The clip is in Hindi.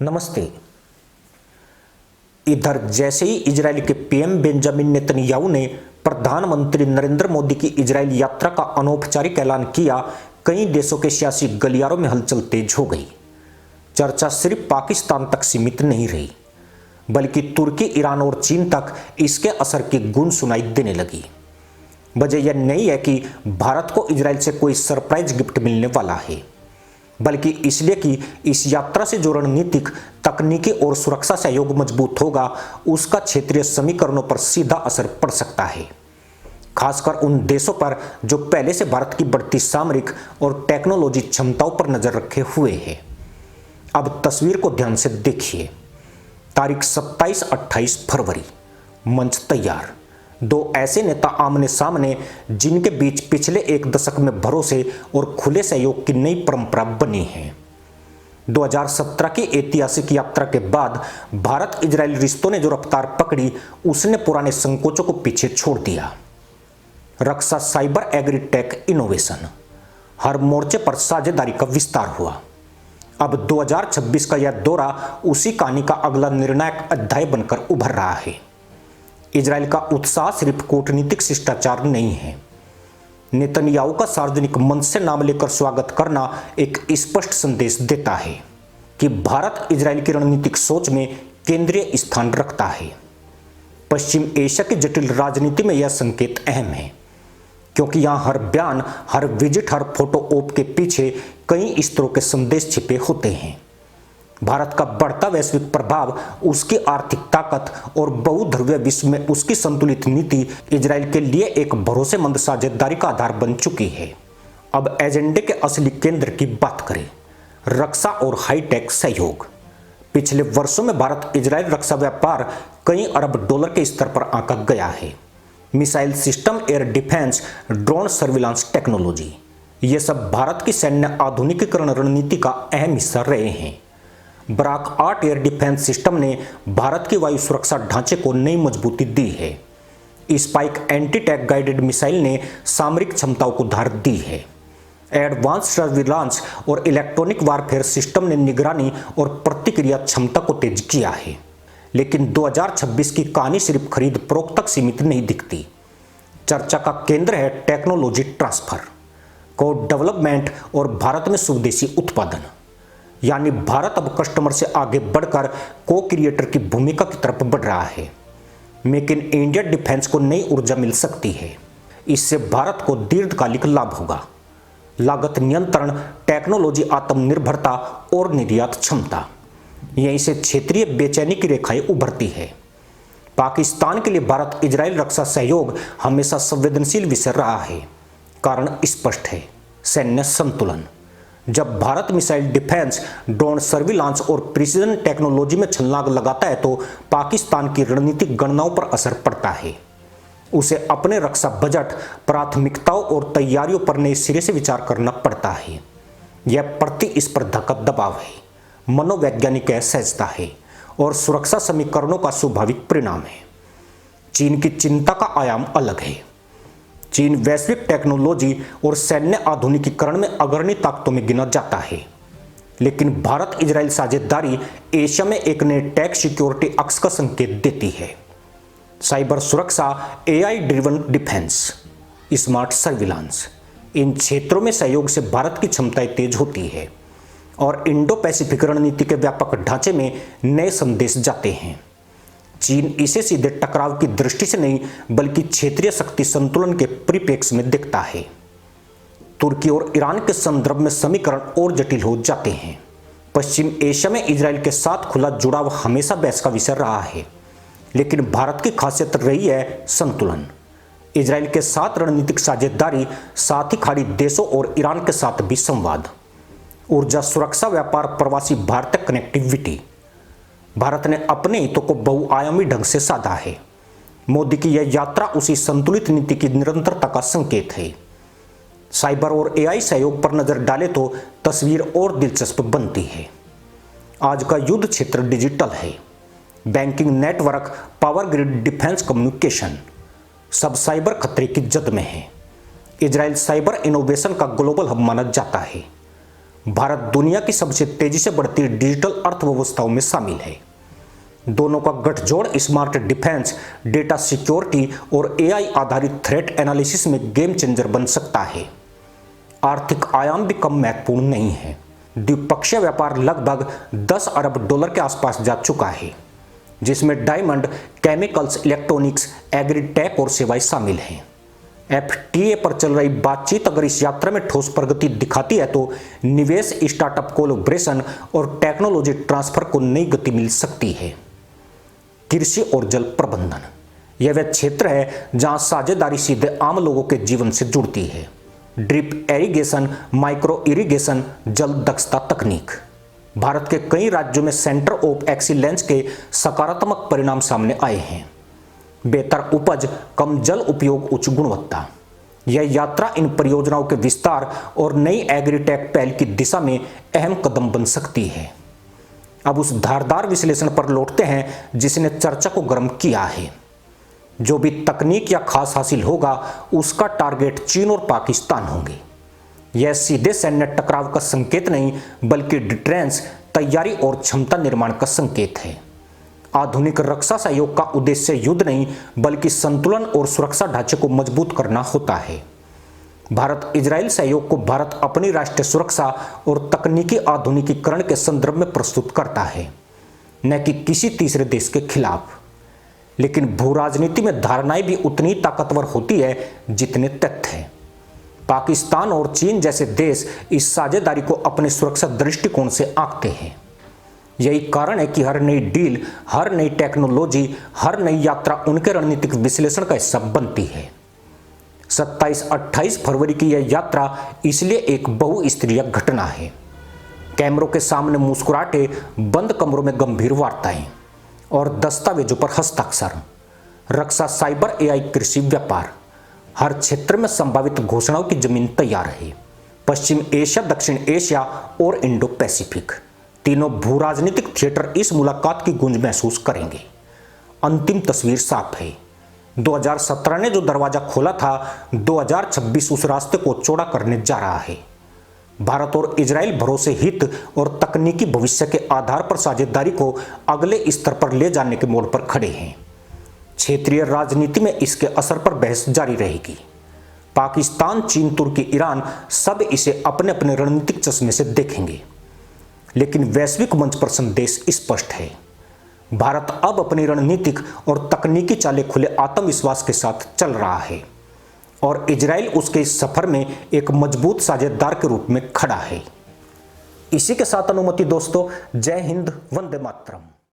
नमस्ते। इधर जैसे ही इजराइल के पीएम बेंजामिन नेतन्याहू ने प्रधानमंत्री नरेंद्र मोदी की इजराइल यात्रा का अनौपचारिक ऐलान किया, कई देशों के सियासी गलियारों में हलचल तेज हो गई। चर्चा सिर्फ पाकिस्तान तक सीमित नहीं रही, बल्कि तुर्की, ईरान और चीन तक इसके असर की गूंज सुनाई देने लगी। वजह यह नहीं है कि भारत को इजराइल से कोई सरप्राइज गिफ्ट मिलने वाला है, बल्कि इसलिए कि इस यात्रा से जो रणनीतिक, तकनीकी और सुरक्षा सहयोग मजबूत होगा, उसका क्षेत्रीय समीकरणों पर सीधा असर पड़ सकता है। खासकर उन देशों पर जो पहले से भारत की बढ़ती सामरिक और टेक्नोलॉजी क्षमताओं पर नजर रखे हुए हैं। अब तस्वीर को ध्यान से देखिए। तारीख 27-28 फरवरी, मंच तैयार। दो ऐसे नेता आमने सामने, जिनके बीच पिछले एक दशक में भरोसे और खुले सहयोग की नई परंपरा बनी है। 2017 की ऐतिहासिक यात्रा के बाद भारत इजरायल रिश्तों ने जो रफ्तार पकड़ी, उसने पुराने संकोचों को पीछे छोड़ दिया। रक्षा, साइबर, एग्रीटेक, इनोवेशन, हर मोर्चे पर साझेदारी का विस्तार हुआ। अब 2026 का यह दौरा उसी कहानी का अगला निर्णायक अध्याय बनकर उभर रहा है। इजराइल का उत्साह सिर्फ कूटनीतिक शिष्टाचार नहीं है। नेतन्याहू का सार्वजनिक मंच से नाम लेकर स्वागत करना एक स्पष्ट संदेश देता है कि भारत इजराइल की रणनीतिक सोच में केंद्रीय स्थान रखता है। पश्चिम एशिया की जटिल राजनीति में यह संकेत अहम है, क्योंकि यहां हर बयान, हर विजिट, हर फोटो ओप के पीछे कई स्तरों के संदेश छिपे होते हैं। भारत का बढ़ता वैश्विक प्रभाव, उसकी आर्थिक ताकत और बहुध्रुवीय विश्व में उसकी संतुलित नीति इजराइल के लिए एक भरोसेमंद साझेदारी का आधार बन चुकी है। अब एजेंडे के असली केंद्र की बात करें, रक्षा और हाईटेक सहयोग। पिछले वर्षों में भारत इजराइल रक्षा व्यापार कई अरब डॉलर के स्तर पर आंका गया है। Missile system, air defence, drone surveillance technology, ये सब भारत की सैन्य आधुनिकीकरण रणनीति का अहम हिस्सा रहे हैं। बराक 8 एयर डिफेंस सिस्टम ने भारत की वायु सुरक्षा ढांचे को नई मजबूती दी है। Spike anti tank guided missile ने सामरिक क्षमताओं को धार दी है। एडवांस सर्विलांस और इलेक्ट्रॉनिक वारफेयर सिस्टम ने निगरानी और प्रतिक्रिया क्षमता को तेज किया है। लेकिन 2026 की कहानी सिर्फ खरीद फरोख्त तक सीमित नहीं दिखती। चर्चा का केंद्र है टेक्नोलॉजी ट्रांसफर, को डेवलपमेंट और भारत में स्वदेशी उत्पादन। यानी भारत अब कस्टमर से आगे बढ़कर को क्रिएटर की भूमिका की तरफ बढ़ रहा है। मेक इन इंडिया डिफेंस को नई ऊर्जा मिल सकती है। इससे भारत को दीर्घकालिक लाभ होगा। लागत नियंत्रण, टेक्नोलॉजी आत्मनिर्भरता और निर्यात क्षमता, यहीं से क्षेत्रीय बेचैनी की रेखाएं उभरती है। पाकिस्तान के लिए भारत इजराइल रक्षा सहयोग हमेशा संवेदनशील विषय रहा है। कारण स्पष्ट है, सैन्य संतुलन। जब Bharat missile defence, drone surveillance और प्रिसीजन टेक्नोलॉजी में छलांग लगाता है, तो पाकिस्तान की रणनीतिक गणनाओं पर असर पड़ता है। उसे अपने रक्षा बजट, प्राथमिकताओं और तैयारियों पर नए सिरे से विचार करना पड़ता है। यह प्रतिस्पर्धा का दबाव है, मनोवैज्ञानिक असहजता है और सुरक्षा समीकरणों का स्वाभाविक परिणाम है। चीन की चिंता का आयाम अलग है। चीन वैश्विक टेक्नोलॉजी और सैन्य आधुनिकीकरण में अग्रणी ताकतों में गिना जाता है। लेकिन भारत इजराइल साझेदारी एशिया में एक नए टेक सिक्योरिटी अक्ष का संकेत देती है। साइबर सुरक्षा, AI driven defence, smart surveillance, इन क्षेत्रों में सहयोग से भारत की क्षमताएं तेज होती है और इंडो पैसिफिक रणनीति के व्यापक ढांचे में नए संदेश जाते हैं। चीन इसे सीधे टकराव की दृष्टि से नहीं, बल्कि क्षेत्रीय शक्ति संतुलन के परिप्रेक्ष्य में देखता है। तुर्की और ईरान के संदर्भ में समीकरण और जटिल हो जाते हैं। पश्चिम एशिया में इजराइल के साथ खुला जुड़ाव हमेशा बहस का विषय रहा है, लेकिन भारत की खासियत रही है संतुलन। इजराइल के साथ रणनीतिक साझेदारी, साथ ही खाड़ी देशों और ईरान के साथ भी संवाद, ऊर्जा सुरक्षा, व्यापार, प्रवासी भारतीय कनेक्टिविटी। भारत ने अपने हितों को बहुआयामी ढंग से साधा है। मोदी की यह यात्रा उसी संतुलित नीति की निरंतरता का संकेत है। साइबर और एआई सहयोग पर नजर डाले तो तस्वीर और दिलचस्प बनती है। आज का युद्ध क्षेत्र डिजिटल है। Banking network, power grid, defence, communication, सब साइबर खतरे की जद में है। इजराइल साइबर इनोवेशन का ग्लोबल हब माना जाता है। भारत दुनिया की सबसे तेजी से बढ़ती डिजिटल अर्थव्यवस्थाओं में शामिल है। दोनों का गठजोड़ स्मार्ट डिफेंस, डेटा सिक्योरिटी और एआई आधारित थ्रेट एनालिसिस में गेम चेंजर बन सकता है। आर्थिक आयाम भी कम महत्वपूर्ण नहीं है। द्विपक्षीय व्यापार लगभग 10 अरब डॉलर के आसपास जा चुका है, जिसमें डायमंड, केमिकल्स, इलेक्ट्रॉनिक्स, एग्रीटेक और सेवाएं शामिल हैं। एफटीए पर चल रही बातचीत अगर इस यात्रा में ठोस प्रगति दिखाती है तो निवेश, स्टार्टअप, कोलैबोरेशन और टेक्नोलॉजी ट्रांसफर को नई गति मिल सकती है। कृषि और जल प्रबंधन, यह वह क्षेत्र है जहां साझेदारी सीधे आम लोगों के जीवन से जुड़ती है। ड्रिप इरिगेशन, माइक्रो इरिगेशन, जल दक्षता तकनीक। भारत के कई राज्यों में सेंटर ऑफ एक्सीलेंस के सकारात्मक परिणाम सामने आए हैं। बेहतर उपज, कम जल उपयोग, उच्च गुणवत्ता। यह यात्रा इन परियोजनाओं के विस्तार और नई एग्रीटेक पहल की दिशा में अहम कदम बन सकती है। अब उस धारदार विश्लेषण पर लौटते हैं जिसने चर्चा को गर्म किया है। जो भी तकनीक या खास हासिल होगा उसका टारगेट चीन और पाकिस्तान होंगे। यह सीधे सैन्य टकराव का संकेत नहीं बल्कि डिटेरेंस, तैयारी और क्षमता निर्माण का संकेत है। आधुनिक रक्षा सहयोग का उद्देश्य युद्ध नहीं बल्कि संतुलन और सुरक्षा ढांचे को मजबूत करना होता है। भारत इजराइल सहयोग को भारत अपनी राष्ट्रीय सुरक्षा और तकनीकी आधुनिकीकरण के संदर्भ में प्रस्तुत करता है, न कि किसी तीसरे देश के खिलाफ। लेकिन भू राजनीति में धारणाएं भी उतनी ताकतवर होती है जितने तथ्य हैं। पाकिस्तान और चीन जैसे देश इस साझेदारी को अपने सुरक्षा दृष्टिकोण से आंकते हैं। यही कारण है कि हर नई डील, हर नई टेक्नोलॉजी, हर नई यात्रा उनके रणनीतिक विश्लेषण का हिस्सा बनती है। 27-28 फरवरी की यह यात्रा इसलिए एक बहुस्तरीय घटना है। कैमरों के सामने मुस्कुराहटें, बंद कमरों में गंभीर वार्ताएं और दस्तावेजों पर हस्ताक्षर। रक्षा, साइबर, एआई, कृषि, व्यापार, हर क्षेत्र में संभावित घोषणाओं की जमीन तैयार है। पश्चिम एशिया, दक्षिण एशिया और इंडो पैसिफिक, तीनों भू राजनीतिक थिएटर इस मुलाकात की गूंज महसूस करेंगे। अंतिम तस्वीर साफ है। 2017 ने जो दरवाजा खोला था, 2026 उस रास्ते को चौड़ा करने जा रहा है। भारत और इजराइल भरोसे, हित और तकनीकी भविष्य के आधार पर साझेदारी को अगले स्तर पर ले जाने के मोड़ पर खड़े हैं। क्षेत्रीय राजनीति में इसके असर पर बहस जारी रहेगी। पाकिस्तान, चीन, तुर्की, ईरान सब इसे अपने अपने रणनीतिक चश्मे से देखेंगे। लेकिन वैश्विक मंच पर संदेश स्पष्ट है। भारत अब अपनी रणनीतिक और तकनीकी चालें खुले आत्मविश्वास के साथ चल रहा है और इजराइल उसके इस सफर में एक मजबूत साझेदार के रूप में खड़ा है। इसी के साथ अनुमति दोस्तों, जय हिंद, वंदे मातरम।